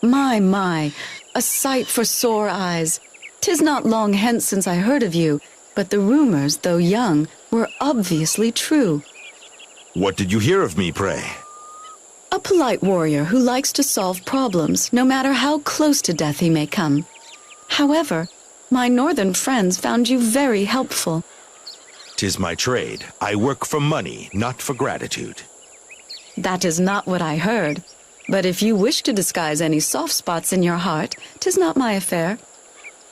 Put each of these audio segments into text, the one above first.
My, a sight for sore eyes. 'Tis not long hence since I heard of you, but the rumors, though young, were obviously true. What did you hear of me, pray? A polite warrior who likes to solve problems, no matter how close to death he may come. However, my northern friends found you very helpful. 'Tis my trade. I work for money, not for gratitude. That is not what I heard. But if you wish to disguise any soft spots in your heart, 'tis not my affair.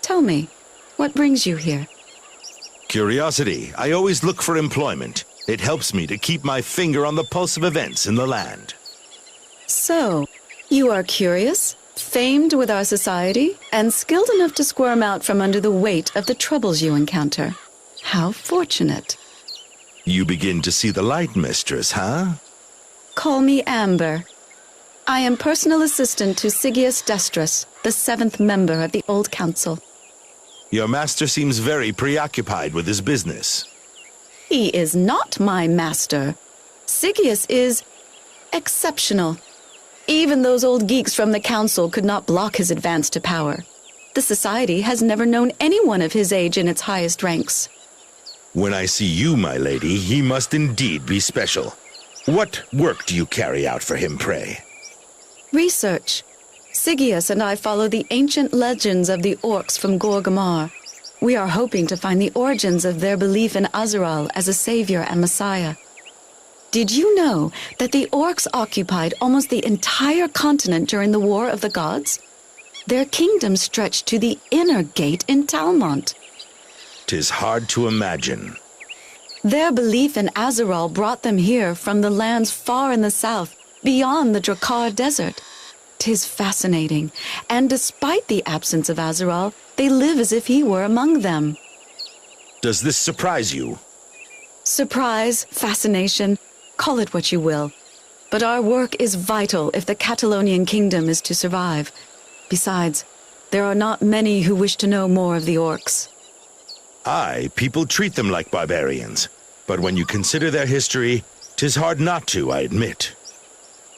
Tell me, what brings you here? Curiosity. I always look for employment. It helps me to keep my finger on the pulse of events in the land. So, you are curious, famed with our society, and skilled enough to squirm out from under the weight of the troubles you encounter. How fortunate. You begin to see the light, mistress, huh? Call me Amber. I am personal assistant to Sigius Destrus, the 7th member of the Old Council. Your master seems very preoccupied with his business. He is not my master. Sigius is exceptional. Even those old geeks from the council could not block his advance to power. The society has never known anyone of his age in its highest ranks. When I see you, my lady, he must indeed be special. What work do you carry out for him, pray? Research. Sigius and I follow the ancient legends of the orcs from Gorgamar. We are hoping to find the origins of their belief in Azeral as a savior and messiah. Did you know that the orcs occupied almost the entire continent during the War of the Gods? Their kingdom stretched to the inner gate in Talmont. 'Tis hard to imagine. Their belief in Azeral brought them here from the lands far in the south, beyond the Drakkar Desert. 'Tis fascinating, and despite the absence of Azeral, they live as if he were among them. Does this surprise you? Surprise, fascination, call it what you will. But our work is vital if the Catalonian kingdom is to survive. Besides, there are not many who wish to know more of the orcs. Aye, people treat them like barbarians. But when you consider their history, 'tis hard not to, I admit.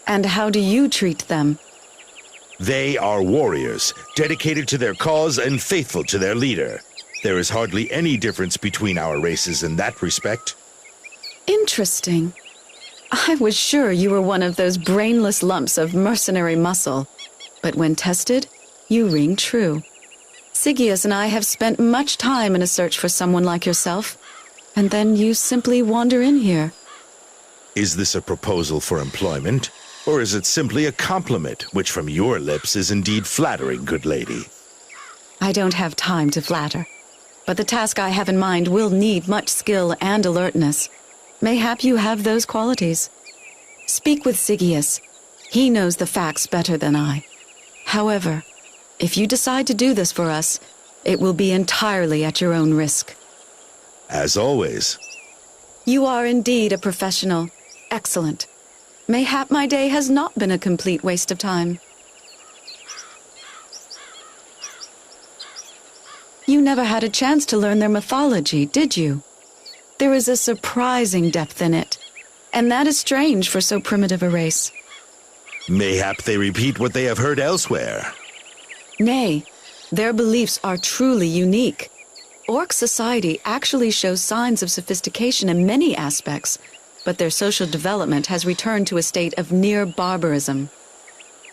And how do you treat them? They are warriors, dedicated to their cause and faithful to their leader. There is hardly any difference between our races in that respect. Interesting. I was sure you were one of those brainless lumps of mercenary muscle. But when tested, you ring true. Sigius and I have spent much time in a search for someone like yourself, and then you simply wander in here. Is this a proposal for employment? Or is it simply a compliment, which from your lips is indeed flattering, good lady? I don't have time to flatter, but the task I have in mind will need much skill and alertness. Mayhap you have those qualities. Speak with Sigius. He knows the facts better than I. However, if you decide to do this for us, it will be entirely at your own risk. As always. You are indeed a professional. Excellent. Mayhap my day has not been a complete waste of time. You never had a chance to learn their mythology, did you? There is a surprising depth in it, and that is strange for so primitive a race. Mayhap they repeat what they have heard elsewhere. Nay, their beliefs are truly unique. Orc society actually shows signs of sophistication in many aspects, but their social development has returned to a state of near barbarism.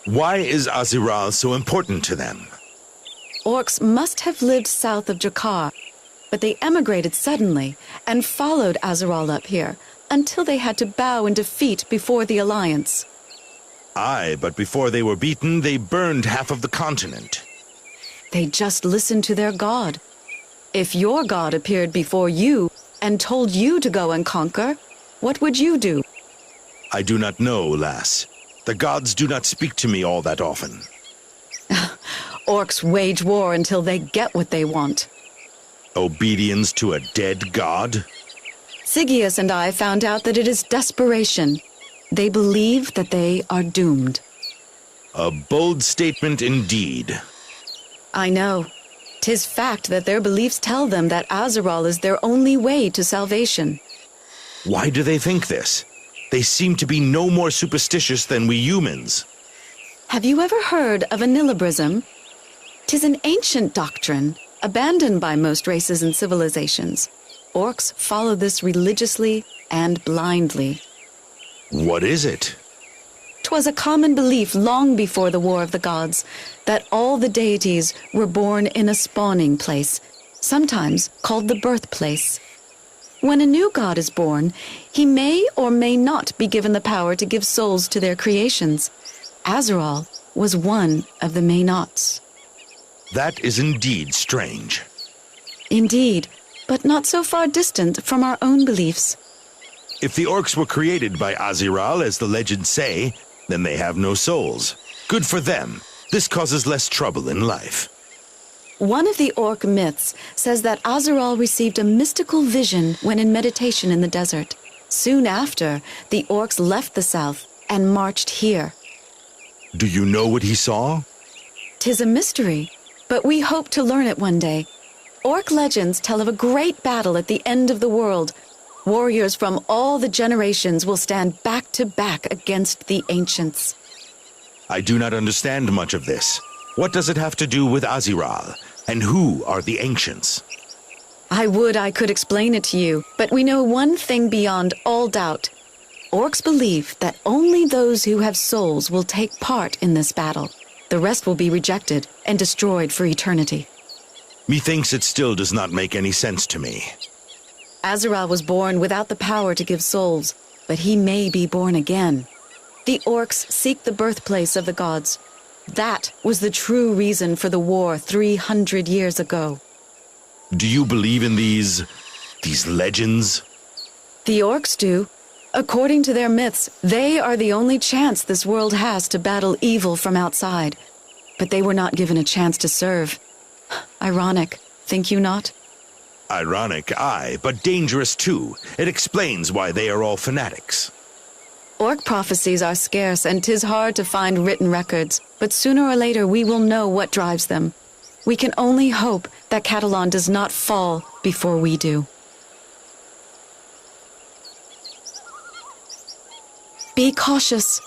Why is Azeral so important to them? Orcs must have lived south of Drakkar, but they emigrated suddenly and followed Azeral up here until they had to bow in defeat before the Alliance. Aye, but before they were beaten, they burned half of the continent. They just listened to their god. If your god appeared before you and told you to go and conquer, what would you do? I do not know, lass. The gods do not speak to me all that often. Orcs wage war until they get what they want. Obedience to a dead god? Sigius and I found out that it is desperation. They believe that they are doomed. A bold statement indeed. I know. 'Tis fact that their beliefs tell them that Azeral is their only way to salvation. Why do they think this? They seem to be no more superstitious than we humans. Have you ever heard of anilibrism? 'Tis an ancient doctrine, abandoned by most races and civilizations. Orcs follow this religiously and blindly. What is it? 'Twas a common belief long before the War of the Gods that all the deities were born in a spawning place, sometimes called the birthplace. When a new god is born, he may or may not be given the power to give souls to their creations. Azeral was one of the may-nots. That is indeed strange. Indeed, but not so far distant from our own beliefs. If the orcs were created by Aziral, as the legends say, then they have no souls. Good for them. This causes less trouble in life. One of the orc myths says that Azeral received a mystical vision when in meditation in the desert. Soon after, the orcs left the south and marched here. Do you know what he saw? 'Tis a mystery, but we hope to learn it one day. Orc legends tell of a great battle at the end of the world. Warriors from all the generations will stand back to back against the ancients. I do not understand much of this. What does it have to do with Aziral? And who are the ancients? I would I could explain it to you, but we know one thing beyond all doubt. Orcs believe that only those who have souls will take part in this battle. The rest will be rejected and destroyed for eternity. Methinks it still does not make any sense to me. Azeral was born without the power to give souls, but he may be born again. The orcs seek the birthplace of the gods. That was the true reason for the war 300 years ago. Do you believe in these legends? The orcs do. According to their myths, they are the only chance this world has to battle evil from outside. But they were not given a chance to serve. Ironic, think you not? Ironic, aye, but dangerous too. It explains why they are all fanatics. Orc prophecies are scarce, and 'tis hard to find written records. But sooner or later we will know what drives them. We can only hope that Catalan does not fall before we do. Be cautious.